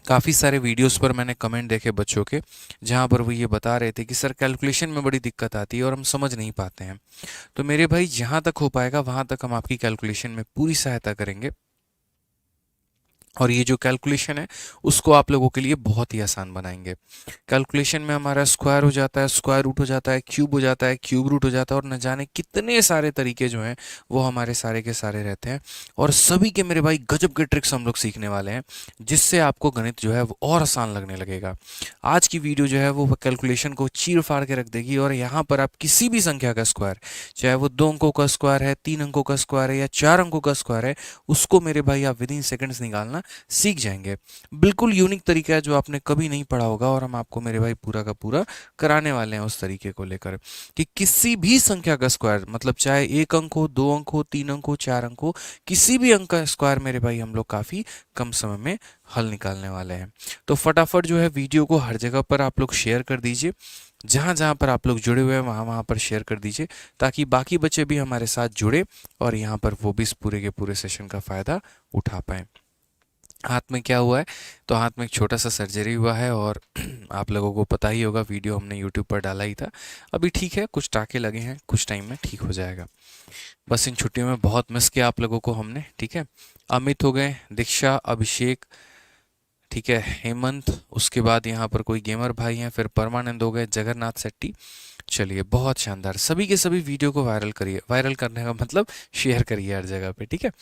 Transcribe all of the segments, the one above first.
काफ़ी सारे वीडियोस पर मैंने कमेंट देखे बच्चों के, जहाँ पर वो ये बता रहे थे कि सर कैलकुलेशन में बड़ी दिक्कत आती है और हम समझ नहीं पाते हैं। तो मेरे भाई जहाँ तक हो पाएगा वहाँ तक हम आपकी कैलकुलेशन में पूरी सहायता करेंगे, और ये जो कैलकुलेशन है उसको आप लोगों के लिए बहुत ही आसान बनाएंगे। कैलकुलेशन में हमारा स्क्वायर हो जाता है, स्क्वायर रूट हो जाता है, क्यूब हो जाता है, क्यूब रूट हो जाता है, और न जाने कितने सारे तरीके जो हैं वो हमारे सारे के सारे रहते हैं। और सभी के मेरे भाई गजब के ट्रिक्स हम लोग सीखने वाले हैं, जिससे आपको गणित जो है वो और आसान लगने लगेगा। आज की वीडियो जो है वो कैलकुलेशन को चीर फाड़ के रख देगी, और यहाँ पर आप किसी भी संख्या का स्क्वायर, चाहे वो 2 अंकों का स्क्वायर है, 3 अंकों का स्क्वायर है, या 4 अंकों का स्क्वायर है, उसको मेरे भाई आप विद इन सेकेंड्स निकालना सीख जाएंगे। बिल्कुल यूनिक तरीका है जो आपने कभी नहीं पढ़ा होगा, और हम आपको मेरे भाई पूरा का पूरा कराने वाले हैं उस तरीके को लेकर कि किसी भी संख्या का स्क्वायर, मतलब चाहे 1 अंक हो, 2 अंक हो, 3 अंक हो, 4 अंक हो, किसी भी अंक का स्क्वायर मेरे भाई हम लोग काफ़ी कम समय में हल निकालने वाले हैं। तो फटाफट जो है वीडियो को हर जगह पर आप लोग शेयर कर दीजिए, जहाँ जहाँ पर आप लोग जुड़े हुए हैं वहाँ वहाँ पर शेयर कर दीजिए, ताकि बाकी बच्चे भी हमारे साथ जुड़े और यहाँ पर वो भी इस पूरे के पूरे सेशन का फ़ायदा उठा पाएँ। हाथ में क्या हुआ है? तो हाथ में एक छोटा सा सर्जरी हुआ है, और आप लोगों को पता ही होगा, वीडियो हमने यूट्यूब पर डाला ही था। अभी ठीक है, कुछ टाँके लगे हैं, कुछ टाइम में ठीक हो जाएगा। बस इन छुट्टियों में बहुत मिस किया आप लोगों को हमने, ठीक है। अमित हो गए, दीक्षा, अभिषेक, ठीक है, हेमंत, उसके बाद यहाँ पर कोई गेमर भाई हैं, फिर परमानंद हो गए, जगन्नाथ शेट्टी। चलिए, बहुत शानदार। सभी के सभी वीडियो को वायरल करिए, वायरल करने का मतलब शेयर करिए हर जगह पे, ठीक है।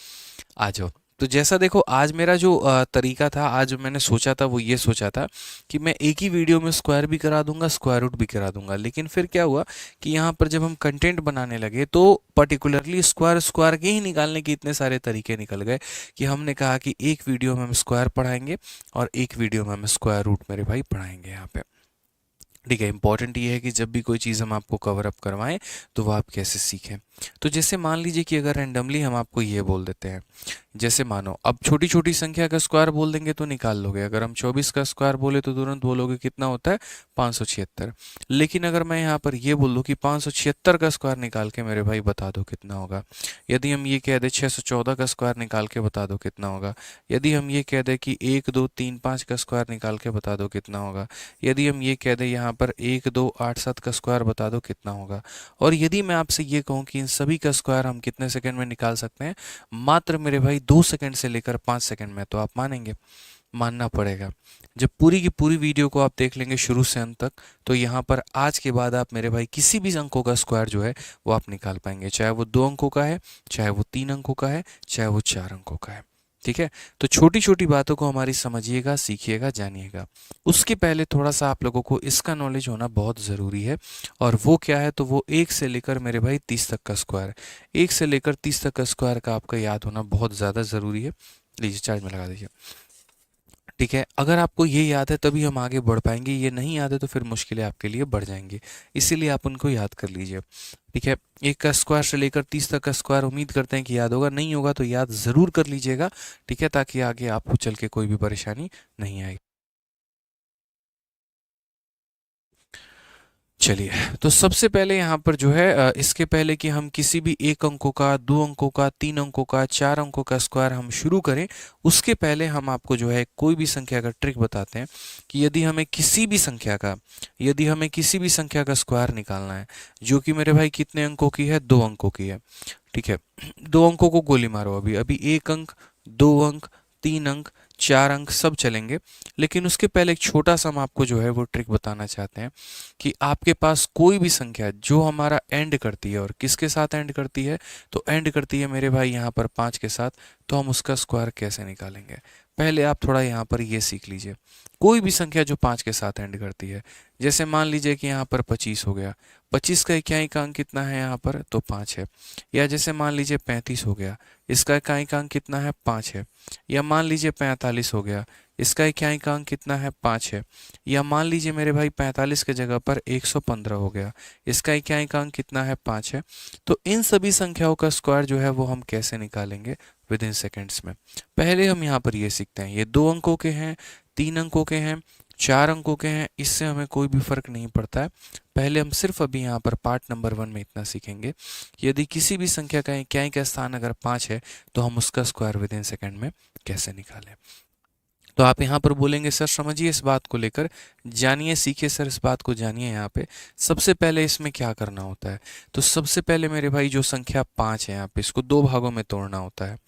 आ जाओ। तो जैसा देखो, आज मेरा जो तरीका था, आज मैंने सोचा था, वो ये सोचा था कि मैं एक ही वीडियो में स्क्वायर भी करा दूंगा, स्क्वायर रूट भी करा दूंगा। लेकिन फिर क्या हुआ कि यहाँ पर जब हम कंटेंट बनाने लगे तो पर्टिकुलरली स्क्वायर स्क्वायर के ही निकालने के इतने सारे तरीके निकल गए कि हमने कहा कि एक वीडियो में हम स्क्वायर पढ़ाएंगे और एक वीडियो में हम स्क्वायर रूट मेरे भाई पढ़ाएंगे यहाँ पे। ठीक है, इंपॉर्टेंट ये है कि जब भी कोई चीज़ हम आपको कवर अप करवाएं तो वो आप कैसे सीखें। तो जैसे मान लीजिए कि अगर रैंडमली हम आपको ये बोल देते हैं, जैसे मानो अब छोटी छोटी संख्या का स्क्वायर बोल देंगे तो निकाल लोगे। अगर हम 24 का स्क्वायर बोले तो तुरंत बोलोगे कितना होता है, 576। लेकिन अगर मैं यहाँ पर ये बोल दूँ कि 576 का स्क्वायर निकाल के मेरे भाई बता दो कितना होगा, यदि हम ये कह दें 614 का स्क्वायर निकाल के बता दो कितना होगा, यदि हम ये कह दें कि 1 2 3 5 का स्क्वायर निकाल के बता दो कितना होगा, यदि हम ये कह दें यहाँ पर 1 2 8 7 का स्क्वायर बता दो कितना होगा, और यदि मैं आपसे ये कहूँ कि इन सभी का स्क्वायर हम कितने सेकंड में निकाल सकते हैं, मात्र मेरे भाई 2 सेकंड से लेकर 5 सेकंड में, तो आप मानेंगे? मानना पड़ेगा। जब पूरी की पूरी वीडियो को आप देख लेंगे शुरू से अंत तक, तो यहाँ पर आज के बाद आप मेरे भाई किसी भी अंकों का स्क्वायर जो है वो आप निकाल पाएंगे, चाहे वो 2 अंकों का है, चाहे वो 3 अंकों का है, चाहे वो 4 अंकों का है। ठीक है। तो छोटी छोटी बातों को हमारी समझिएगा, सीखिएगा, जानिएगा। उसके पहले थोड़ा सा आप लोगों को इसका नॉलेज होना बहुत ज़रूरी है, और वो क्या है? तो वो 1 से लेकर मेरे भाई 30 तक का स्क्वायर, 1 से लेकर 30 तक का स्क्वायर का आपका याद होना बहुत ज़्यादा ज़रूरी है। लीजिए, चार्ज में लगा दीजिए। ठीक है, अगर आपको ये याद है तभी हम आगे बढ़ पाएंगे, ये नहीं याद है तो फिर मुश्किलें आपके लिए बढ़ जाएंगी, इसीलिए आप उनको याद कर लीजिए। ठीक है, 1 का स्क्वायर से लेकर 30 तक का स्क्वायर उम्मीद करते हैं कि याद होगा, नहीं होगा तो याद ज़रूर कर लीजिएगा। ठीक है, ताकि आगे आपको चल के कोई भी परेशानी नहीं आएगी। चलिए, तो सबसे पहले यहाँ पर जो है इसके पहले कि हम किसी भी 1 अंकों का, 2 अंकों का, 3 अंकों का, 4 अंकों का स्क्वायर हम शुरू करें, उसके पहले हम आपको जो है कोई भी संख्या का ट्रिक बताते हैं कि यदि हमें किसी भी संख्या का स्क्वायर निकालना है, जो कि मेरे भाई कितने अंकों की है? 2 अंकों की है। ठीक है, 2 अंकों को गोली मारो। अभी अभी 1 अंक, 2 अंक, 3 अंक, 4 अंक सब चलेंगे, लेकिन उसके पहले एक छोटा सा हम आपको जो है वो ट्रिक बताना चाहते हैं कि आपके पास कोई भी संख्या जो हमारा एंड करती है, और किसके साथ एंड करती है? तो एंड करती है मेरे भाई यहाँ पर 5 के साथ। तो हम उसका स्क्वायर कैसे निकालेंगे, पहले आप थोड़ा यहाँ पर ये सीख लीजिए। कोई भी संख्या जो 5 के साथ एंड करती है, जैसे मान लीजिए कि यहाँ पर 25 हो गया, 25 का इकाई अंक कितना है यहाँ पर? तो 5 है। या जैसे मान लीजिए 35 हो गया, इसका इकाई अंक कितना है? 5 है। या मान लीजिए 45 हो गया, इसका इकाई अंक कितना है? 5 है। या मान लीजिए मेरे भाई 45 के जगह पर 115 हो गया, इसका इकाई अंक कितना है? 5 है। तो इन सभी संख्याओं का स्क्वायर जो है वो हम कैसे निकालेंगे विद इन सेकेंड्स में? पहले हम यहाँ पर ये सीखते हैं, ये 2 अंकों के हैं, 3 अंकों के हैं, 4 अंकों के हैं, इससे हमें कोई भी फर्क नहीं पड़ता है। पहले हम सिर्फ अभी यहाँ पर पार्ट नंबर 1 में इतना सीखेंगे, यदि किसी भी संख्या का इकाई का स्थान अगर 5 है तो हम उसका स्क्वायर विद इन सेकेंड में कैसे निकालें। तो आप यहाँ पर बोलेंगे सर समझिए इस बात को लेकर, जानिए सीखिए सर इस बात को जानिए। यहाँ पे सबसे पहले इसमें क्या करना होता है, तो सबसे पहले मेरे भाई जो संख्या 5 है यहाँ पे इसको दो भागों में तोड़ना होता है।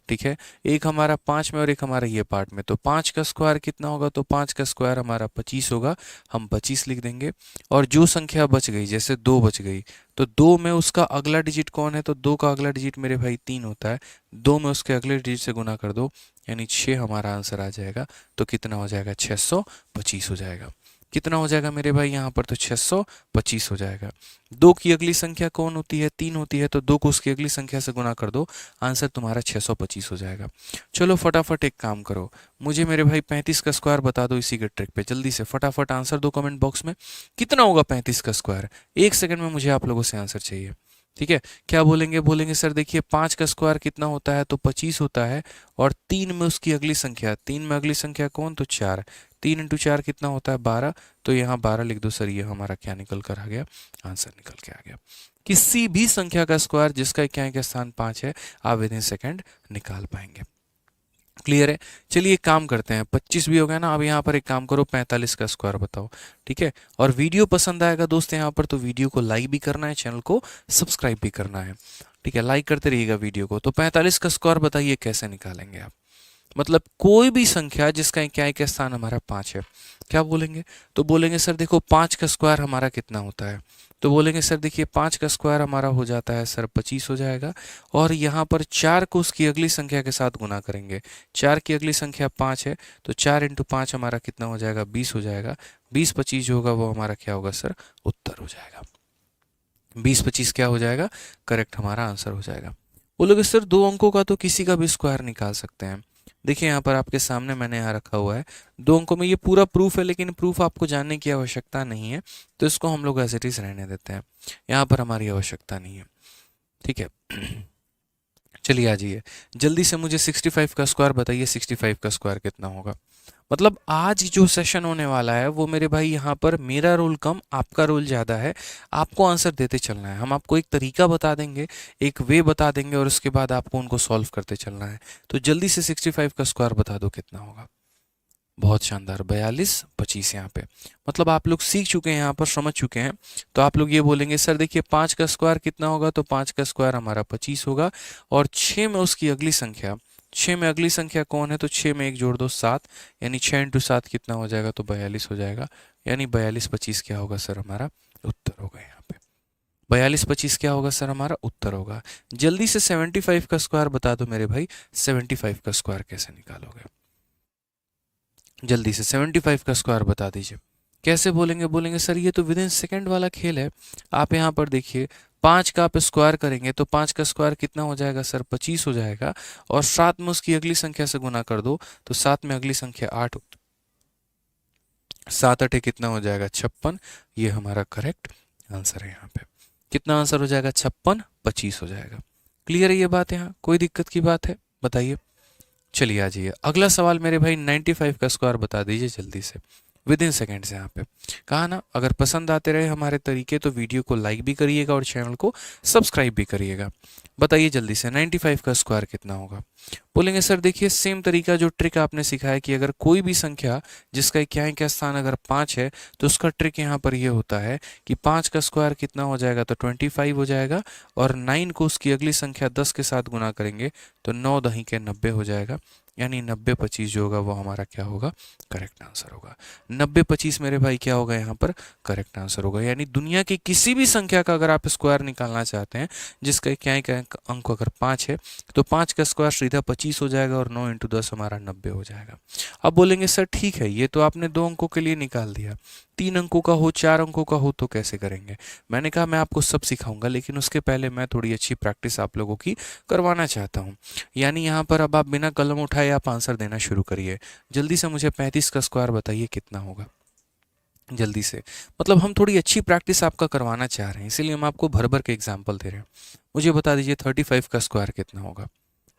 ठीक है, एक हमारा 5 में और एक हमारा ये पार्ट में। तो 5 का स्क्वायर कितना होगा, तो 5 का स्क्वायर हमारा 25 होगा, हम 25 लिख देंगे। और जो संख्या बच गई, जैसे 2 बच गई, तो 2 में उसका अगला डिजिट कौन है, तो 2 का अगला डिजिट मेरे भाई 3 होता है। 2 में उसके अगले डिजिट से गुना कर दो, यानी 6 हमारा आंसर आ जाएगा। तो कितना हो जाएगा, 625 हो जाएगा। कितना हो जाएगा मेरे भाई यहाँ पर, तो 625 हो जाएगा। 2 की अगली संख्या कौन होती है, 3 होती है, तो 2 को उसकी अगली संख्या से गुना कर दो, आंसर तुम्हारा 625 हो जाएगा। चलो फटाफट एक काम करो, मुझे मेरे भाई 35 का स्क्वायर बता दो इसी के ट्रिक पे। जल्दी से फटाफट आंसर दो कमेंट बॉक्स में, कितना होगा 35 का स्क्वायर। 1 सेकंड में मुझे आप लोगों से आंसर चाहिए। ठीक है, क्या बोलेंगे, बोलेंगे सर देखिए 5 का स्क्वायर कितना होता है, तो 25 होता है। और 3 में उसकी अगली संख्या, 3 में अगली संख्या कौन, तो 4। 3 इंटू 4 कितना होता है, 12। तो यहाँ 12 लिख दो सर, ये हमारा क्या निकल कर आ गया, आंसर निकल के आ गया। किसी भी संख्या का स्क्वायर जिसका इक्याई का स्थान 5 है, आप विद इन सेकेंड निकाल पाएंगे। क्लियर है, चलिए एक काम करते हैं, 25 भी हो गया ना। अब यहाँ पर एक काम करो, 45 का स्क्वायर बताओ। ठीक है, और वीडियो पसंद आएगा दोस्त यहाँ पर, तो वीडियो को लाइक भी करना है, चैनल को सब्सक्राइब भी करना है। ठीक है, लाइक करते रहिएगा वीडियो को। तो 45 का स्क्वायर बताइए कैसे निकालेंगे आप, मतलब कोई भी संख्या जिसका इक्याई का स्थान हमारा 5 है, क्या बोलेंगे, तो बोलेंगे सर देखो 5 का स्क्वायर हमारा कितना होता है, तो बोलेंगे सर देखिए 5 का स्क्वायर हमारा हो जाता है सर 25 हो जाएगा। और यहाँ पर 4 को उसकी अगली संख्या के साथ गुना करेंगे। 4 की अगली संख्या 5 है, तो 4 इंटू 5 हमारा कितना हो जाएगा, 20 हो जाएगा। 20 25 जो होगा वो हमारा क्या होगा सर, उत्तर हो जाएगा। 20 25 क्या हो जाएगा, करेक्ट हमारा आंसर हो जाएगा। बोलोगे सर 2 अंकों का तो किसी का भी स्क्वायर निकाल सकते हैं। देखिए यहाँ पर आपके सामने मैंने यहाँ रखा हुआ है 2 अंकों में, ये पूरा प्रूफ है, लेकिन प्रूफ आपको जानने की आवश्यकता नहीं है, तो इसको हम लोग एज इट इज रहने देते हैं, यहाँ पर हमारी आवश्यकता नहीं है। ठीक है, चलिए आ जाइए जल्दी से, मुझे 65 का स्क्वायर बताइए, 65 का स्क्वायर कितना होगा। मतलब आज जो सेशन होने वाला है वो मेरे भाई यहाँ पर मेरा रोल कम, आपका रोल ज़्यादा है। आपको आंसर देते चलना है, हम आपको एक तरीका बता देंगे, एक वे बता देंगे, और उसके बाद आपको उनको सॉल्व करते चलना है। तो जल्दी से 65 का स्क्वायर बता दो कितना होगा। बहुत शानदार, 42 25 यहाँ पे, मतलब आप लोग सीख चुके हैं, यहाँ पर समझ चुके हैं। तो आप लोग ये बोलेंगे सर देखिए 5 का स्क्वायर कितना होगा, तो 5 का स्क्वायर हमारा 25 होगा। और 6 में उसकी अगली संख्या, 6 में अगली संख्या कौन है, तो 6 में 1 जोड़ दो 7, यानी 6 इंटू 7 कितना हो जाएगा, तो 42 हो जाएगा। यानी 42 25 क्या होगा सर, हमारा उत्तर होगा। यहाँ पे 42 25 क्या होगा सर, हमारा उत्तर होगा। जल्दी से 75 का स्क्वायर बता दो मेरे भाई, 75 का स्क्वायर कैसे निकालोगे, जल्दी से 75 का स्क्वायर बता दीजिए। कैसे बोलेंगे, बोलेंगे सर ये तो विद इन सेकेंड वाला खेल है। आप यहाँ पर देखिए 5 का आप स्क्वायर करेंगे तो 5 का स्क्वायर कितना हो जाएगा सर, 25 हो जाएगा। और 7 में उसकी अगली संख्या से गुना कर दो, तो 7 में अगली संख्या 8, 7 8 कितना हो जाएगा, 56। ये हमारा करेक्ट आंसर है। यहाँ पे कितना आंसर हो जाएगा, 56 25 हो जाएगा। क्लियर है ये बात, यहाँ कोई दिक्कत की बात है बताइए। चलिए आ जाइए अगला सवाल मेरे भाई, 95 का स्क्वायर बता दीजिए जल्दी से, विद इन सेकेंड्स। यहाँ पे कहा ना, अगर पसंद आते रहे हमारे तरीके तो वीडियो को लाइक भी करिएगा और चैनल को सब्सक्राइब भी करिएगा। बताइए जल्दी से 95 का स्क्वायर कितना होगा। बोलेंगे सर देखिए सेम तरीका जो ट्रिक आपने सिखाया कि अगर कोई भी संख्या जिसका इक्याई का स्थान अगर 5 है, तो उसका ट्रिक यहाँ पर ये होता है कि 5 का स्क्वायर कितना हो जाएगा, तो 25 हो जाएगा। और 9 को उसकी अगली संख्या 10 के साथ गुना करेंगे, तो 9 दही के 90 हो जाएगा। यानी 90 25 जो होगा वो हमारा क्या होगा, करेक्ट आंसर होगा। 90 25 मेरे भाई क्या होगा यहाँ पर, करेक्ट आंसर होगा। यानी दुनिया की किसी भी संख्या का अगर आप स्क्वायर निकालना चाहते हैं जिसका इक्याई का अंक अगर 5 है, तो 5 का स्क्वायर सीधा 25 हो जाएगा, और 9 इंटू 10 हमारा 90 हो जाएगा। अब बोलेंगे सर ठीक है, ये तो आपने 2 अंकों के लिए निकाल दिया, 3 अंकों का हो, 4 अंकों का हो तो कैसे करेंगे। मैंने कहा मैं आपको सब सिखाऊंगा, लेकिन उसके पहले मैं थोड़ी अच्छी प्रैक्टिस आप लोगों की करवाना चाहता हूँ। यानी यहाँ पर अब आप बिना कलम उठाए आप आंसर देना शुरू करिए। जल्दी से मुझे 35 का स्क्वायर बताइए कितना होगा, जल्दी से। मतलब हम थोड़ी अच्छी प्रैक्टिस आपका करवाना चाह रहे हैं, इसीलिए हम आपको भर भर के एग्जाम्पल दे रहे हैं। मुझे बता दीजिए 35 का स्क्वायर कितना होगा।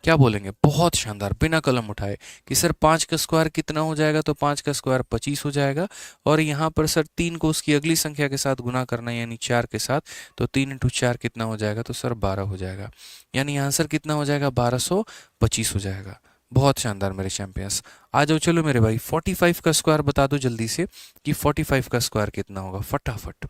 क्या बोलेंगे, बहुत शानदार, बिना कलम उठाए कि सर 5 का स्क्वायर कितना हो जाएगा, तो 5 का स्क्वायर 25 हो जाएगा। और यहाँ पर सर 3 को उसकी अगली संख्या के साथ गुना करना है, यानी 4 के साथ, तो 3 इंटू 4 कितना हो जाएगा, तो सर 12 हो जाएगा। यानी आंसर कितना हो जाएगा, 1225 हो जाएगा। बहुत शानदार मेरे चैंपियंस। आ जाओ चलो मेरे भाई, 45 का स्क्वायर बता दो जल्दी से कि 45 का स्क्वायर कितना होगा फटाफट।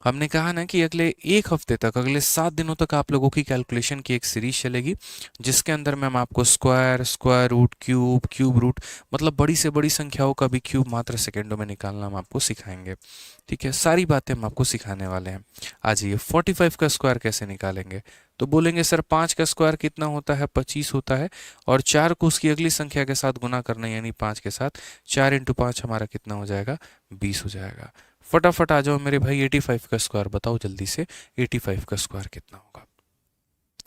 हमने कहा ना कि अगले एक हफ्ते तक, अगले 7 दिनों तक आप लोगों की कैलकुलेशन की एक सीरीज चलेगी, जिसके अंदर में हम आपको square, square root, cube, cube root, मतलब बड़ी से बड़ी संख्याओं का भी क्यूब मात्र सेकेंडों में निकालना हम आपको सिखाएंगे। ठीक है, सारी बातें हम आपको सिखाने वाले हैं। आ जाइए, 45 का स्क्वायर कैसे निकालेंगे? तो बोलेंगे सर 5 का स्क्वायर कितना होता है? 25 होता है। और 4 को उसकी अगली संख्या के साथ गुना करना, यानी 5 के साथ। 4 इंटू 5 हमारा कितना हो जाएगा? 20 हो जाएगा। फटाफट आ जाओ मेरे भाई, 85 का स्क्वायर बताओ जल्दी से। 85 का स्क्वायर कितना होगा?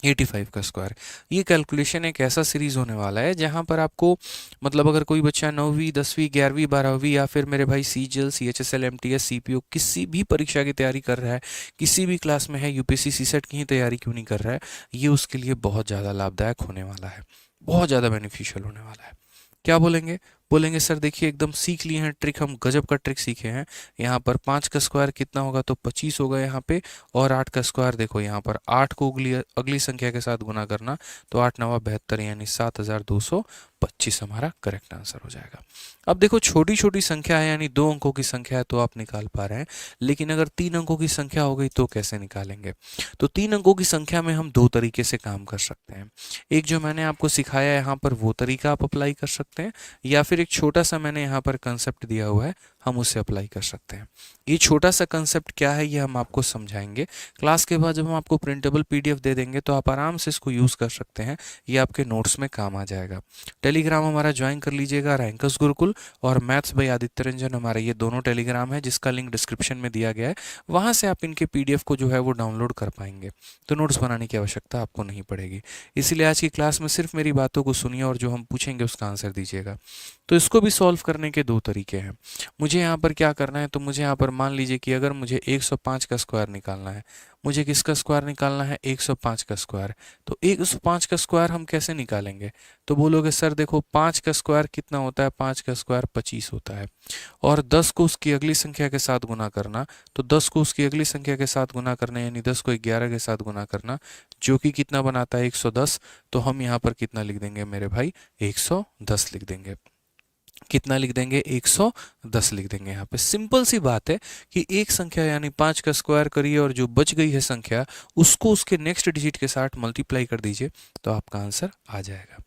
85 का स्क्वायर। ये कैलकुलेशन एक ऐसा सीरीज होने वाला है जहां पर आपको, मतलब अगर कोई बच्चा 9वीं 10वीं 11वीं 12वीं या फिर मेरे भाई सीजीएल सीएचएसएल एमटीएस सीपीओ किसी भी परीक्षा की तैयारी कर रहा है, किसी भी क्लास में है, यूपीएससी सीसेट की ही तैयारी क्यों नहीं कर रहा है, ये उसके लिए बहुत ज़्यादा लाभदायक होने वाला है, बहुत ज़्यादा बेनिफिशियल होने वाला है। क्या बोलेंगे? बोलेंगे सर देखिए एकदम सीख लिए हैं ट्रिक, हम गजब का ट्रिक सीखे हैं। यहाँ पर 5 का स्क्वायर कितना होगा? तो 25 होगा यहाँ पे। और 8 का स्क्वायर देखो, यहाँ पर 8 को अगली अगली संख्या के साथ गुना करना, तो 8 नवा 72 यानी 7225 हमारा करेक्ट आंसर हो जाएगा। अब देखो छोटी छोटी संख्या है, यानी 2 अंकों की संख्या है तो आप निकाल पा रहे हैं, लेकिन अगर 3 अंकों की संख्या हो गई तो कैसे निकालेंगे? तो 3 अंकों की संख्या में हम 2 तरीके से काम कर सकते हैं। एक जो मैंने आपको सिखाया यहाँ पर वो तरीका आप अप्लाई कर सकते हैं, या फिर एक छोटा सा मैंने यहाँ पर कंसेप्ट दिया हुआ है, हम उसे अप्लाई कर सकते हैं। ये छोटा सा कंसेप्ट क्या है ये हम आपको समझाएंगे क्लास के बाद। जब हम आपको प्रिंटेबल पीडीएफ दे देंगे तो आप आराम से इसको यूज़ कर सकते हैं, ये आपके नोट्स में काम आ जाएगा। टेलीग्राम हमारा ज्वाइन कर लीजिएगा, रैंकर्स गुरुकुल और मैथ्स बाय आदित्य रंजन, हमारा ये दोनों टेलीग्राम है जिसका लिंक डिस्क्रिप्शन में दिया गया है। वहाँ से आप इनके पीडीएफ को जो है वो डाउनलोड कर पाएंगे, तो नोट्स बनाने की आवश्यकता आपको नहीं पड़ेगी। इसीलिए आज की क्लास में सिर्फ मेरी बातों को सुनिए और जो हम पूछेंगे उसका आंसर दीजिएगा। तो इसको भी सॉल्व करने के 2 तरीके हैं। मुझे यहाँ पर क्या करना है, तो मुझे यहाँ पर मान लीजिए कि अगर मुझे 105 का स्क्वायर निकालना है, मुझे किसका स्क्वायर निकालना है? 105 का स्क्वायर। तो 105 का स्क्वायर हम कैसे निकालेंगे? तो बोलोगे सर देखो 5 का स्क्वायर कितना होता है? 5 का स्क्वायर 25 होता है। और 10 को उसकी अगली संख्या के साथ गुना करना, तो 10 को उसकी अगली संख्या के साथ गुना करना, यानी 10 को 11 के साथ गुना करना, जो कि कितना बनाता है? 110। तो हम यहाँ पर कितना लिख देंगे मेरे भाई? 110 लिख देंगे। कितना लिख देंगे? 110 लिख देंगे। यहाँ पे सिंपल सी बात है कि एक संख्या यानी 5 का स्क्वायर करिए और जो बच गई है संख्या उसको उसके नेक्स्ट डिजिट के साथ मल्टीप्लाई कर दीजिए, तो आपका आंसर आ जाएगा।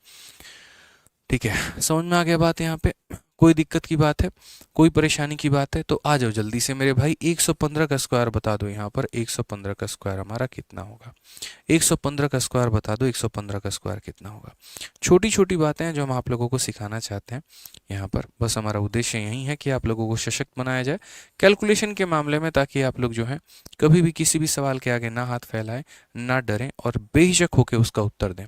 ठीक है, समझ में आ गया बात? यहाँ पे कोई दिक्कत की बात है, कोई परेशानी की बात है? तो आ जाओ जल्दी से मेरे भाई, 115 का स्क्वायर बता दो। यहाँ पर 115 का स्क्वायर हमारा कितना होगा? 115 का स्क्वायर बता दो, 115 का स्क्वायर कितना होगा? छोटी छोटी बातें हैं जो हम आप लोगों को सिखाना चाहते हैं यहाँ पर। बस हमारा उद्देश्य यही है कि आप लोगों को सशक्त बनाया जाए कैलकुलेशन के मामले में, ताकि आप लोग जो है कभी भी किसी भी सवाल के आगे ना हाथ फैलाएं, ना डरें और बेहिचक होकर उसका उत्तर दें।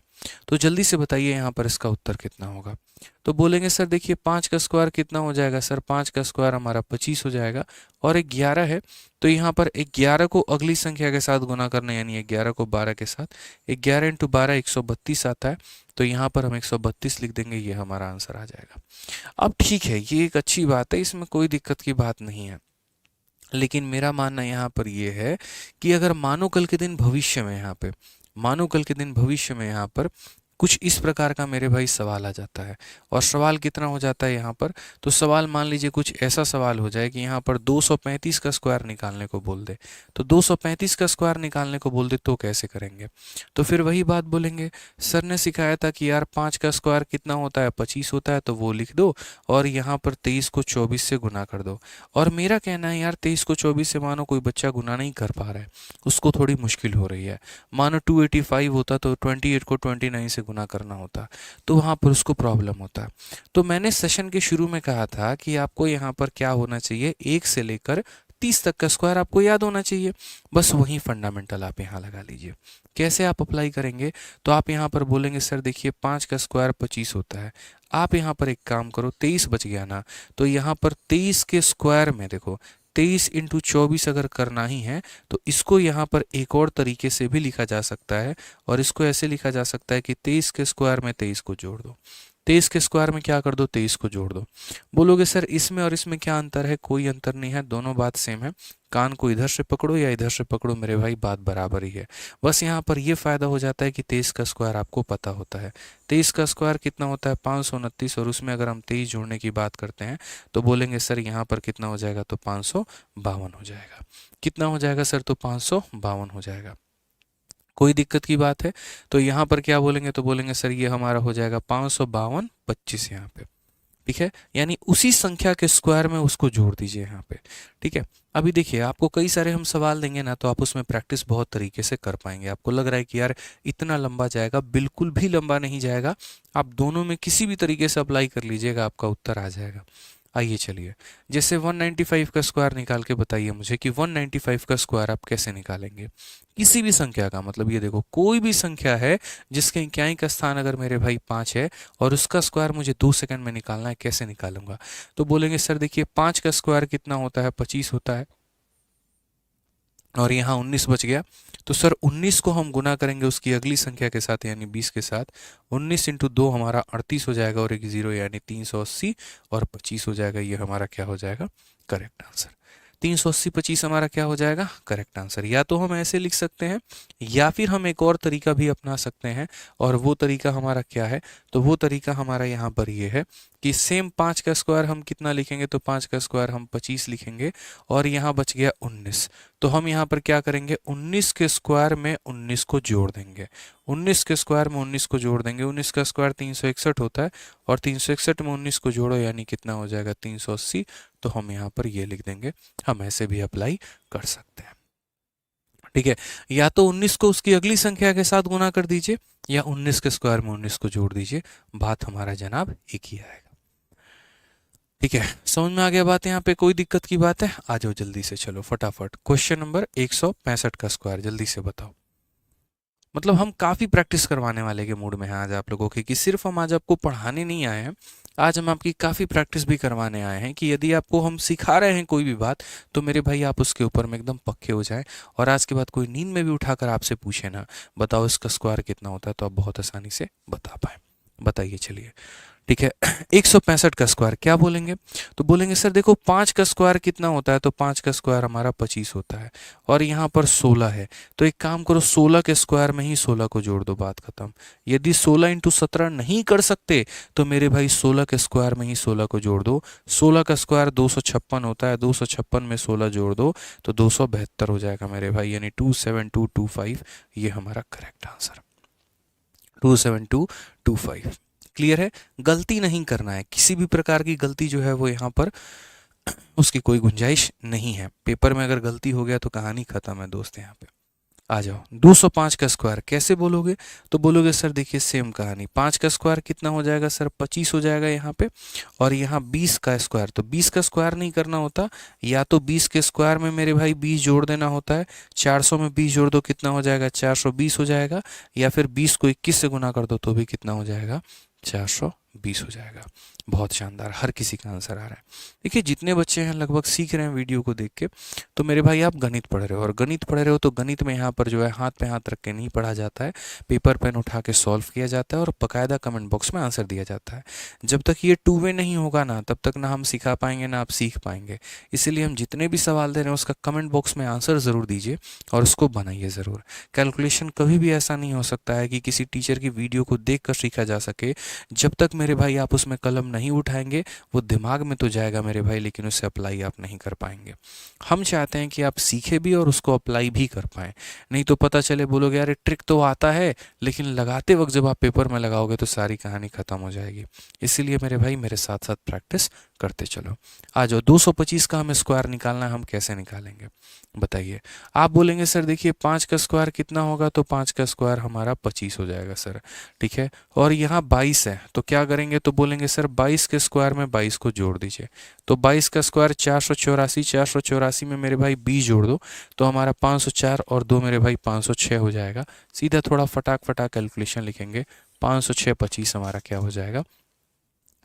तो जल्दी से बताइए यहाँ पर इसका उत्तर कितना होगा? तो बोलेंगे सर देखिए 5 का स्क्वायर कितना हो जाएगा? सर 5 का स्क्वायर हमारा 25 हो जाएगा। और 11 है, तो यहाँ पर 11 को अगली संख्या के साथ गुना करना, यानी 11 को 12 के साथ। 11 इंटू 12 132 आता है, तो यहाँ पर हम 132 लिख देंगे, ये हमारा आंसर आ जाएगा। अब ठीक है, ये एक अच्छी बात है, इसमें कोई दिक्कत की बात नहीं है, लेकिन मेरा मानना यहाँ पर ये है कि अगर मानो कल के दिन भविष्य में यहाँ पे, मानो कल के दिन भविष्य में यहाँ पर कुछ इस प्रकार का मेरे भाई सवाल आ जाता है, और सवाल कितना हो जाता है यहाँ पर? तो सवाल मान लीजिए कुछ ऐसा सवाल हो जाए कि यहाँ पर 235 का स्क्वायर निकालने को बोल दे, तो 235 का स्क्वायर निकालने को बोल दे तो कैसे करेंगे? तो फिर वही बात बोलेंगे, सर ने सिखाया था कि यार 5 का स्क्वायर कितना होता है? 25 होता है, तो वो लिख दो और यहाँ पर 23 को 24 से गुना कर दो। और मेरा कहना है यार 23 को 24 से मानो कोई बच्चा गुना नहीं कर पा रहा है, उसको थोड़ी मुश्किल हो रही है, मानो 285 होता तो 28 को 29 से गुना करना होता, तो वहाँ पर उसको प्रॉब्लम होता। तो मैंने सेशन के शुरू में कहा था कि आपको यहाँ पर क्या होना चाहिए, 1 से लेकर 30 तक का स्क्वायर आपको याद होना चाहिए। बस वही फंडामेंटल आप यहाँ लगा लीजिए। कैसे आप अप्लाई करेंगे? तो आप यहाँ पर बोलेंगे सर देखिए 5 का स्क्वायर 25 होता है, आप यहाँ पर एक काम करो, 23 बच गया ना, तो यहाँ पर 23 के स्क्वायर में देखो 23 इंटू 24 अगर करना ही है तो इसको यहाँ पर एक और तरीके से भी लिखा जा सकता है, और इसको ऐसे लिखा जा सकता है कि 23 के स्क्वायर में 23 को जोड़ दो। 23 के स्क्वायर में क्या कर दो, 23 को जोड़ दो। बोलोगे सर इसमें और इसमें क्या अंतर है, कोई अंतर नहीं है, दोनों बात सेम है। कान को इधर से पकड़ो या इधर से पकड़ो मेरे भाई, बात बराबर ही है। बस यहाँ पर ये फायदा हो जाता है कि 23 का स्क्वायर आपको पता होता है। 23 का स्क्वायर कितना होता है, 529, और उसमें अगर हम 23 जोड़ने की बात करते हैं तो बोलेंगे सर यहाँ पर कितना हो जाएगा, तो 552 हो जाएगा। कितना हो जाएगा सर, तो 552 हो जाएगा। कोई दिक्कत की बात है तो यहाँ पर क्या बोलेंगे, तो बोलेंगे सर ये हमारा हो जाएगा 552 25 यहाँ पे, ठीक है। यानी उसी संख्या के स्क्वायर में उसको जोड़ दीजिए यहाँ पे, ठीक है। अभी देखिए आपको कई सारे हम सवाल देंगे ना, तो आप उसमें प्रैक्टिस बहुत तरीके से कर पाएंगे। आपको लग रहा है कि यार इतना लंबा जाएगा, बिल्कुल भी लंबा नहीं जाएगा। आप दोनों में किसी भी तरीके से अप्लाई कर लीजिएगा, आपका उत्तर आ जाएगा। आइए चलिए, जैसे 195 का स्क्वायर निकाल के बताइए मुझे कि 195 का स्क्वायर आप कैसे निकालेंगे। किसी भी संख्या का, मतलब ये देखो कोई भी संख्या है जिसके इकाई का स्थान अगर मेरे भाई 5 है और उसका स्क्वायर मुझे 2 सेकंड में निकालना है, कैसे निकालूंगा। तो बोलेंगे सर देखिए 5 का स्क्वायर कितना होता है, 25 होता है, और यहाँ 19 बच गया। तो सर 19 को हम गुना करेंगे उसकी अगली संख्या के साथ यानी 20 के साथ। 19 इंटू 2 हमारा 38 हो जाएगा, और एक 0 यानी 380, और 25 हो जाएगा। ये हमारा क्या हो जाएगा, करेक्ट आंसर। 380 25 हमारा क्या हो जाएगा, करेक्ट आंसर। या तो हम ऐसे लिख सकते हैं या फिर हम एक और तरीका भी अपना सकते हैं, और वो तरीका हमारा क्या है, तो वो तरीका हमारा यहाँ पर ये है कि सेम 5 का स्क्वायर हम कितना लिखेंगे, तो 5 का स्क्वायर हम 25 लिखेंगे, और यहाँ बच गया 19। तो हम यहाँ पर क्या करेंगे, 19 के स्क्वायर में 19 को जोड़ देंगे। 19 के स्क्वायर में 19 को जोड़ देंगे। 19 का स्क्वायर 361 होता है, और 361 में 19 को जोड़ो यानी कितना हो जाएगा, 380। तो हम यहाँ पर ये लिख देंगे। हम ऐसे भी अप्लाई कर सकते हैं, ठीक है। या तो 19 को उसकी अगली संख्या के साथ गुना कर दीजिए, या 19 के स्क्वायर में 19 को जोड़ दीजिए, बात हमारा जनाब एक ही आएगा, ठीक है। समझ में आ गया बात, यहाँ पे कोई दिक्कत की बात है। आ जाओ जल्दी से, चलो फटाफट क्वेश्चन नंबर 165 का स्क्वायर जल्दी से बताओ। मतलब हम काफ़ी प्रैक्टिस करवाने वाले के मूड में हैं आज आप लोगों की, कि सिर्फ हम आज आपको पढ़ाने नहीं आए हैं, आज हम आपकी काफ़ी प्रैक्टिस भी करवाने आए हैं, कि यदि आपको हम सिखा रहे हैं कोई भी बात, तो मेरे भाई आप उसके ऊपर में एकदम पक्के हो जाएं। और आज के बाद कोई नींद में भी उठाकर आपसे पूछे ना, बताओ इसका स्क्वायर कितना होता है, तो आप बहुत आसानी से बता पाए। बताइए चलिए, ठीक है। 165 का स्क्वायर क्या बोलेंगे, तो बोलेंगे सर देखो 5 का स्क्वायर कितना होता है, तो 5 का स्क्वायर हमारा 25 होता है, और यहाँ पर 16 है। तो एक काम करो, 16 के स्क्वायर में ही 16 को जोड़ दो, बात खत्म। यदि 16 इंटू 17 नहीं कर सकते तो मेरे भाई 16 के स्क्वायर में ही 16 को जोड़ दो। 16 का स्क्वायर 256 होता है, 256 में 16 जोड़ दो तो 272 हो जाएगा मेरे भाई, यानी 27225। ये हमारा करेक्ट आंसर, 27225। क्लियर है, गलती नहीं करना है, किसी भी प्रकार की गलती जो है वो यहाँ पर उसकी कोई गुंजाइश नहीं है। पेपर में अगर गलती हो गया तो कहानी खत्म है दोस्त। यहाँ पे आ जाओ, 205 का स्क्वायर कैसे बोलोगे, तो बोलोगे सर देखिए सेम कहानी, 5 का स्क्वायर कितना हो जाएगा सर, 25 हो जाएगा यहाँ पे, और यहाँ 20 का स्क्वायर, तो 20 का स्क्वायर नहीं करना होता, या तो 20 के स्क्वायर में मेरे भाई 20 जोड़ देना होता है। 400 में 20 जोड़ दो कितना हो जाएगा, 420 हो जाएगा, या फिर 20 को 21 से गुना कर दो तो भी कितना हो जाएगा, 420 हो जाएगा। बहुत शानदार, हर किसी का आंसर आ रहा है। देखिए जितने बच्चे हैं लगभग सीख रहे हैं वीडियो को देख के, तो मेरे भाई आप गणित पढ़ रहे हो, और गणित पढ़ रहे हो तो गणित में यहाँ पर जो है हाथ पे हाथ रख के नहीं पढ़ा जाता है, पेपर पेन उठा के सॉल्व किया जाता है, और बाकायदा कमेंट बॉक्स में आंसर दिया जाता है। जब तक ये टू वे नहीं होगा ना, तब तक ना हम सिखा पाएंगे ना आप सीख पाएंगे। इसीलिए हम जितने भी सवाल दे रहे हैं उसका कमेंट बॉक्स में आंसर ज़रूर दीजिए, और उसको बनाइए ज़रूर। कैलकुलेशन कभी भी ऐसा नहीं हो सकता है कि किसी टीचर की वीडियो को देख कर सीखा जा सके। जब तक मेरे भाई आप उसमें कलम नहीं उठाएंगे, वो दिमाग में तो जाएगा मेरे भाई, लेकिन उसे अप्लाई आप नहीं कर पाएंगे। हम चाहते हैं कि आप सीखे भी और उसको अप्लाई भी कर पाएँ, नहीं तो पता चले बोलोगे यार ट्रिक तो आता है, लेकिन लगाते वक्त जब आप पेपर में लगाओगे तो सारी कहानी ख़त्म हो जाएगी। इसीलिए मेरे भाई मेरे साथ साथ प्रैक्टिस करते चलो। आ जाओ, 225 का हमें स्क्वायर निकालना है, हम कैसे निकालेंगे बताइए। आप बोलेंगे सर देखिए 5 का स्क्वायर कितना होगा, तो 5 का स्क्वायर हमारा 25 हो जाएगा सर, ठीक है। और यहाँ 22 है, तो क्या करेंगे, तो बोलेंगे सर 22 के स्क्वायर में 22 को जोड़ दीजिए। तो 22 का स्क्वायर 484, 484 में मेरे भाई 20 जोड़ दो तो हमारा 504, और 2 मेरे भाई 506 हो जाएगा। सीधा थोड़ा फटाक फटाक कैलकुलेशन लिखेंगे, 506 25 हमारा क्या हो जाएगा,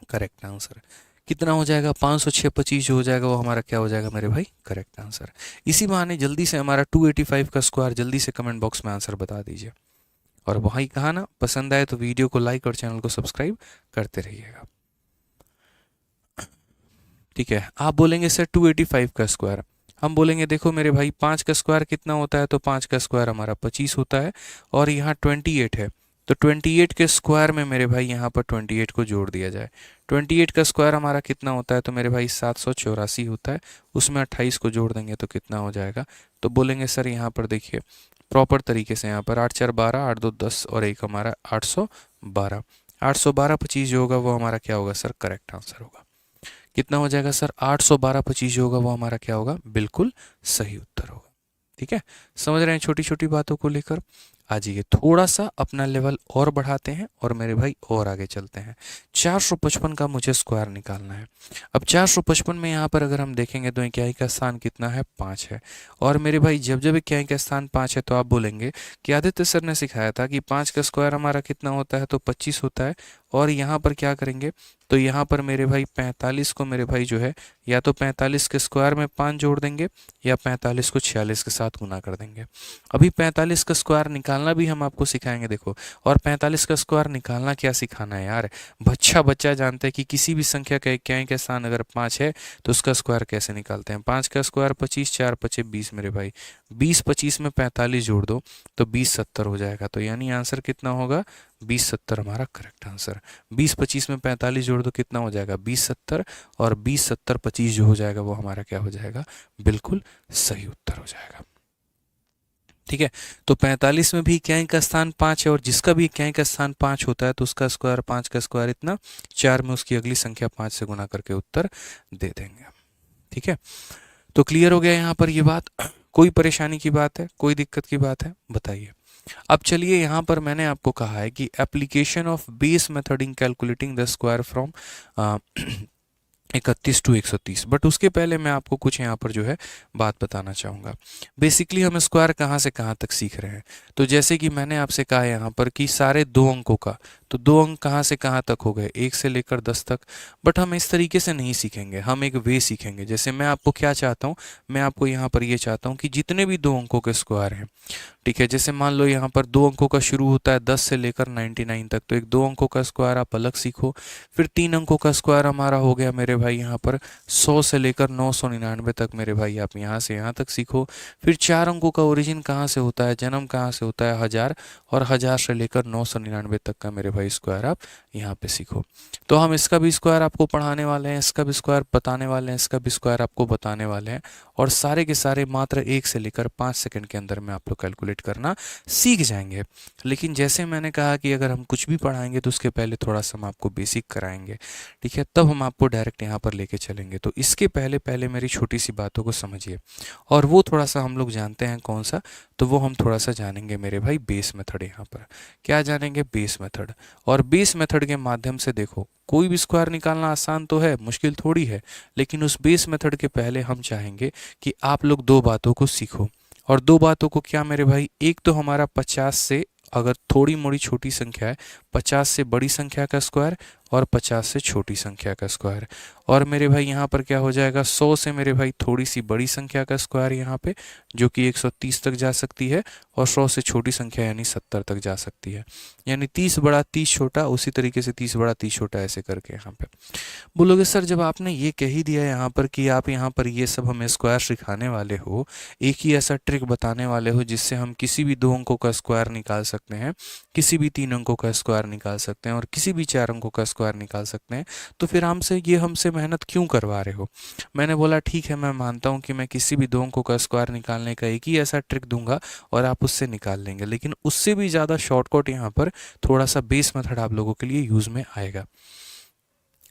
करेक्ट आंसर। कितना हो जाएगा, 506 25 जो हो जाएगा वो हमारा क्या हो जाएगा मेरे भाई, करेक्ट आंसर। इसी बहाने जल्दी से हमारा 285 का स्क्वायर जल्दी से कमेंट बॉक्स में आंसर बता दीजिए। और वही कहा ना, पसंद आए तो वीडियो को लाइक और चैनल को सब्सक्राइब करते रहिएगा। ठीक है, आप बोलेंगे सर 285 का स्क्वायर, हम बोलेंगे देखो मेरे भाई 5 का स्क्वायर कितना होता है, तो 5 का स्क्वायर हमारा 25 होता है, और यहाँ 28 है, तो 28 के स्क्वायर में मेरे भाई यहाँ पर 28 को जोड़ दिया जाए। 28 का स्क्वायर हमारा कितना होता है, तो मेरे भाई 784 होता है, उसमें 28 को जोड़ देंगे तो कितना हो जाएगा, तो बोलेंगे सर यहाँ पर देखिए प्रॉपर तरीके से, यहाँ पर 8 4 12, 8 2 10 और एक हमारा 812, 812 25 जो होगा वो हमारा क्या होगा सर, करेक्ट आंसर होगा। कितना हो जाएगा सर, 812 25 जो होगा वो हमारा क्या होगा, बिल्कुल सही उत्तर होगा। ठीक है, समझ रहे हैं छोटी छोटी बातों को लेकर। आज ये थोड़ा सा अपना लेवल और बढ़ाते हैं और मेरे भाई और आगे चलते हैं। 455 का मुझे स्क्वायर निकालना है। अब 455 में यहाँ पर अगर हम देखेंगे तो इकाई का स्थान कितना है, 5 है। और मेरे भाई जब जब इकाई का स्थान 5 है तो आप बोलेंगे कि आदित्य सर ने सिखाया था कि 5 का स्क्वायर हमारा कितना होता है, तो 25 होता है। और यहाँ पर क्या करेंगे, तो यहाँ पर मेरे भाई 45 को मेरे भाई जो है, या तो 45 के स्क्वायर में 5 जोड़ देंगे या 45 को 46 के साथ गुना कर देंगे। अभी 45 का स्क्वायर निकालना भी हम आपको सिखाएंगे देखो। और 45 का स्क्वायर निकालना क्या सिखाना है यार, बच्चा बच्चा जानता है कि किसी भी संख्या का इकाई का स्थान अगर 5 है तो उसका स्क्वायर कैसे निकालते हैं। 5 का स्क्वायर 25, 4 5 20 मेरे भाई, 20 25 में 45 जोड़ दो तो 20 70 हो जाएगा। तो यानी आंसर कितना होगा, 20 70 हमारा करेक्ट आंसर। 20 25 में 45 जोड़ दो कितना हो जाएगा, 20 70, और 20 70 25 जो हो जाएगा वो हमारा क्या हो जाएगा, बिल्कुल सही उत्तर हो जाएगा। ठीक है, तो 45 में भी इकाई का स्थान 5 है, और जिसका भी इकाई का स्थान 5 होता है तो उसका स्क्वायर 5 का स्क्वायर इतना, 4 में उसकी अगली संख्या 5 से गुना करके उत्तर दे देंगे। ठीक है, तो क्लियर हो गया यहाँ पर ये बात, कोई परेशानी की बात है, कोई दिक्कत की बात है, बताइए। अब चलिए यहाँ पर मैंने आपको कहा है कि application of base method in calculating the square from 31 to 130, but उसके पहले मैं आपको कुछ यहाँ पर जो है बात बताना चाहूँगा। बेसिकली हम स्क्वायर कहाँ से कहाँ तक सीख रहे हैं, तो जैसे कि मैंने आपसे कहा यहाँ पर कि सारे 2 अंकों का, तो 2 अंक कहाँ से कहाँ तक हो गए, 1 से लेकर 10 तक। बट हम इस तरीके से नहीं सीखेंगे, हम एक वे सीखेंगे। जैसे मैं आपको क्या चाहता हूँ, मैं आपको यहाँ पर ये चाहता हूँ कि जितने भी 2 अंकों के स्क्वायर हैं, ठीक है, जैसे मान लो यहाँ पर 2 अंकों का शुरू होता है 10 से लेकर 99 तक, तो एक 2 अंकों का स्क्वायर आप अलग सीखो। फिर 3 अंकों का स्क्वायर हमारा हो गया मेरे भाई यहाँ पर 100 से लेकर 999 तक, मेरे भाई आप यहाँ से यहाँ तक सीखो। फिर 4 अंकों का ओरिजिन कहाँ से होता है, जन्म कहाँ से होता है, 1000, और 1000 से लेकर 999 तक का मेरे भाई स्क्वायर आप यहाँ पे सीखो। तो हम इसका भी स्क्वायर आपको पढ़ाने वाले हैं, इसका भी स्क्वायर बताने वाले हैं, इसका भी स्क्वायर आपको बताने वाले हैं, और सारे के सारे मात्र 1 से लेकर 5 सेकंड के अंदर में आप लोग कैलकुलेट करना सीख जाएंगे। लेकिन जैसे मैंने कहा कि अगर हम कुछ भी पढ़ाएंगे तो उसके पहले थोड़ा सा हम आपको बेसिक कराएंगे, ठीक है, तब हम आपको डायरेक्ट यहाँ पर लेके चलेंगे। तो इसके पहले पहले मेरी छोटी सी बातों को समझिए, और वो थोड़ा सा हम लोग जानते हैं कौन सा, तो वो हम थोड़ा सा जानेंगे मेरे भाई बेस मेथड। यहाँ पर क्या जानेंगे, बेस मेथड। और बेस मेथड के माध्यम से देखो, कोई भी स्क्वायर निकालना आसान तो है, मुश्किल थोड़ी है, लेकिन उस बेस मेथड के पहले हम चाहेंगे कि आप लोग 2 बातों को सीखो। और 2 बातों को क्या मेरे भाई, एक तो हमारा 50 से, अगर थोड़ी मोड़ी छोटी संख्या है, 50 से बड़ी संख्या का स्क्वायर, और 50 से छोटी संख्या का स्क्वायर। और मेरे भाई यहाँ पर क्या हो जाएगा, 100 से मेरे भाई थोड़ी सी बड़ी संख्या का स्क्वायर यहाँ पे, जो कि 130 तक जा सकती है, और 100 से छोटी संख्या यानी 70 तक जा सकती है। यानी 30 बड़ा 30 छोटा, उसी तरीके से 30 बड़ा 30 छोटा, ऐसे करके यहाँ पे बोलोगे सर जब आपने ये कह ही दिया यहाँ पर कि आप यहाँ पर ये सब हमें स्क्वायर सिखाने वाले हो, एक ही ऐसा ट्रिक बताने वाले हो जिससे हम किसी भी 2 अंकों का स्क्वायर निकाल सकते हैं, किसी भी 3 अंकों का स्क्वायर निकाल सकते हैं, और किसी भी 4 अंकों का स्क्वायर निकाल सकते हैं, तो फिर हमसे मेहनत क्यों करवा रहे हो। मैंने बोला ठीक है, मैं मानता हूँ कि मैं किसी भी 2 अंकों का स्क्वायर निकालने का एक ही ऐसा ट्रिक दूंगा और आप उससे निकाल लेंगे, लेकिन उससे भी ज़्यादा शॉर्टकट यहाँ पर थोड़ा सा बेस मेथड आप लोगों के लिए यूज़ में आएगा।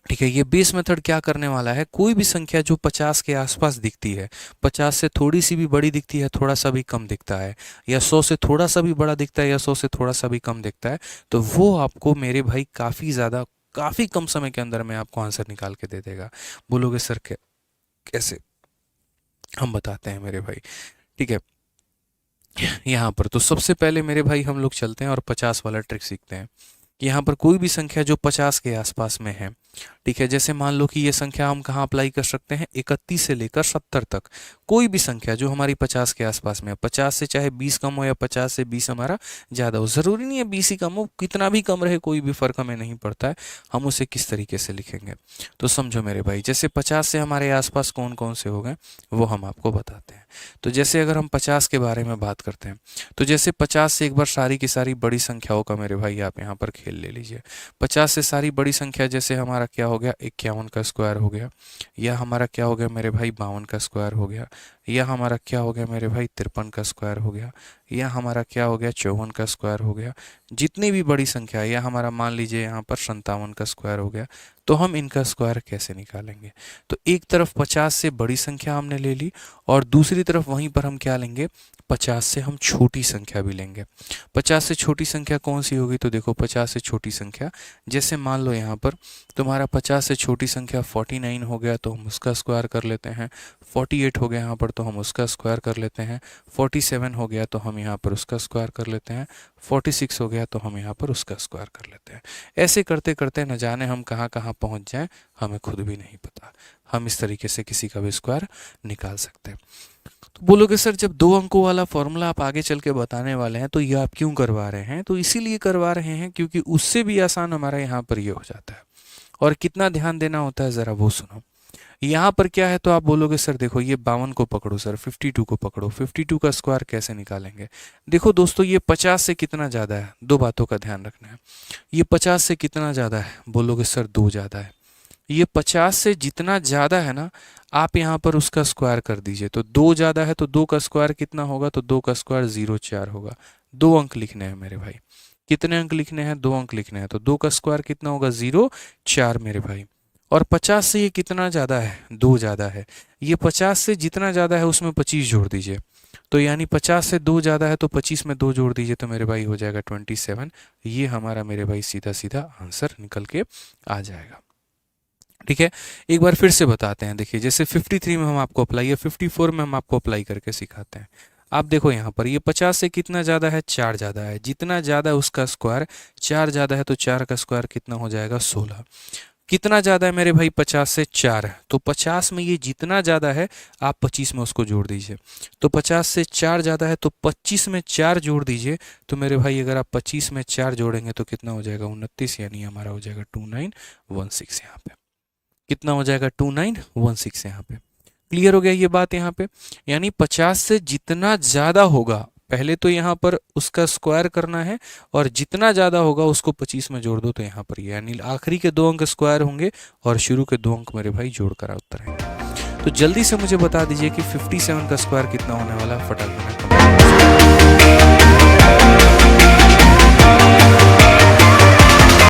ठीक है, ये बेस मेथड क्या करने वाला है, कोई भी संख्या जो 50 के आसपास दिखती है, 50 से थोड़ी सी भी बड़ी दिखती है, थोड़ा सा भी कम दिखता है, या 100 से थोड़ा सा भी बड़ा दिखता है, या 100 से थोड़ा सा भी कम दिखता है, तो वो आपको मेरे भाई काफ़ी कम समय के अंदर में आपको आंसर निकाल के दे देगा। बोलोगे सर कैसे, हम बताते हैं मेरे भाई। ठीक है, यहाँ पर तो सबसे पहले मेरे भाई हम लोग चलते हैं और 50 वाला ट्रिक सीखते हैं। यहाँ पर कोई भी संख्या जो 50 के आसपास में है, ठीक है, जैसे मान लो कि ये संख्या हम कहाँ अप्लाई कर सकते हैं, 31 से लेकर 70 तक कोई भी संख्या जो हमारी 50 के आसपास में है, 50 से चाहे 20 कम हो या 50 से 20 हमारा ज़्यादा हो, ज़रूरी नहीं है 20 ही कम हो, कितना भी कम रहे कोई भी फ़र्क हमें नहीं पड़ता है। हम उसे किस तरीके से लिखेंगे तो समझो मेरे भाई, जैसे 50 से हमारे आसपास कौन कौन से हो गए वो हम आपको बताते हैं। तो जैसे अगर हम 50 के बारे में बात करते हैं, तो जैसे 50 से एक बार सारी की सारी बड़ी संख्याओं का मेरे भाई आप यहाँ पर खेल ले लीजिए। 50 से सारी बड़ी संख्या जैसे हमारा क्या हो गया, 51 का स्क्वायर हो गया, या हमारा क्या हो गया मेरे भाई 52 का स्क्वायर हो गया, या हमारा क्या हो गया मेरे भाई 53 का स्क्वायर हो गया, या हमारा क्या हो गया 54 का स्क्वायर हो गया। जितनी भी बड़ी संख्या है, या हमारा मान लीजिए यहाँ पर 57 का स्क्वायर हो गया। तो हम इनका स्क्वायर कैसे निकालेंगे, तो एक तरफ 50 से बड़ी संख्या हमने ले ली और दूसरी तरफ वहीं पर हम क्या लेंगे, 50 से हम छोटी संख्या भी लेंगे। 50 से छोटी संख्या कौन सी होगी, तो देखो 50 से छोटी संख्या जैसे मान लो यहाँ पर तुम्हारा 50 से छोटी संख्या 49 हो गया तो हम उसका स्क्वायर कर लेते हैं, 48 हो गया यहाँ पर तो हम उसका स्क्वायर कर लेते हैं, 47 हो गया तो हम यहाँ पर उसका स्क्वायर कर लेते हैं, 46 हो गया तो हम यहाँ पर उसका स्क्वायर कर लेते हैं। ऐसे करते करते न जाने हम कहाँ कहाँ पहुँच जाएं, हमें खुद भी नहीं पता। हम इस तरीके से किसी का भी स्क्वायर निकाल सकते हैं। तो बोलोगे सर जब 2 अंकों वाला फॉर्मूला आप आगे चल के बताने वाले हैं तो ये आप क्यों करवा रहे हैं, तो इसीलिए करवा रहे हैं क्योंकि उससे भी आसान हमारा यहाँ पर ये हो जाता है। और कितना ध्यान देना होता है ज़रा वो सुनो। यहाँ पर क्या है, तो आप बोलोगे सर देखो ये 52 को पकड़ो, सर 52 को पकड़ो, 52 का स्क्वायर कैसे निकालेंगे। देखो दोस्तों ये 50 से कितना ज़्यादा है, दो बातों का ध्यान रखना है। ये 50 से कितना ज़्यादा है, बोलोगे सर 2 ज़्यादा है। ये 50 से जितना ज़्यादा है ना, आप यहाँ पर उसका स्क्वायर कर दीजिए। तो 2 ज़्यादा है तो 2 का स्क्वायर कितना होगा, तो 2 का स्क्वायर 0,4 होगा। 2 अंक लिखने हैं मेरे भाई, कितने अंक लिखने हैं, 2 अंक लिखने हैं। तो 2 का स्क्वायर कितना होगा, 0,4 मेरे भाई। और 50 से ये कितना ज़्यादा है, 2 ज़्यादा है। ये 50 से जितना ज़्यादा है उसमें 25 जोड़ दीजिए। तो यानी 50 से 2 ज़्यादा है तो 25 में 2 जोड़ दीजिए तो मेरे भाई हो जाएगा 27। ये हमारा मेरे भाई सीधा सीधा आंसर निकल के आ जाएगा। ठीक है, एक बार फिर से बताते हैं। देखिए जैसे 53 में हम आपको अप्लाई, या 54 में हम आपको अप्लाई करके सिखाते हैं। आप देखो यहाँ पर ये 50 से कितना ज़्यादा है, 4 ज़्यादा है। जितना ज़्यादा उसका स्क्वायर, 4 ज़्यादा है तो 4 का स्क्वायर कितना हो जाएगा, 16। कितना ज़्यादा है मेरे भाई, 50 से 4 है। तो 50 में ये जितना ज़्यादा है आप 25 में उसको जोड़ दीजिए। तो 50 से 4 ज़्यादा है तो 25 में 4 जोड़ दीजिए। तो मेरे भाई अगर आप 25 में 4 जोड़ेंगे तो कितना हो जाएगा, 29, यानी हमारा हो जाएगा 2916 यहाँ पे। कितना हो जाएगा, 2916 यहाँ पे। क्लियर हो गया ये बात यहाँ पे। यानी 50 से जितना ज़्यादा होगा, पहले तो यहाँ पर उसका स्क्वायर करना है और जितना ज़्यादा होगा उसको 25 में जोड़ दो तो यहाँ पर यानी आखिरी के 2 अंक स्क्वायर होंगे और शुरू के 2 अंक मेरे भाई जोड़ कर उत्तर आएंगे। तो जल्दी से मुझे बता दीजिए कि 57 का स्क्वायर कितना होने वाला, फटाफट।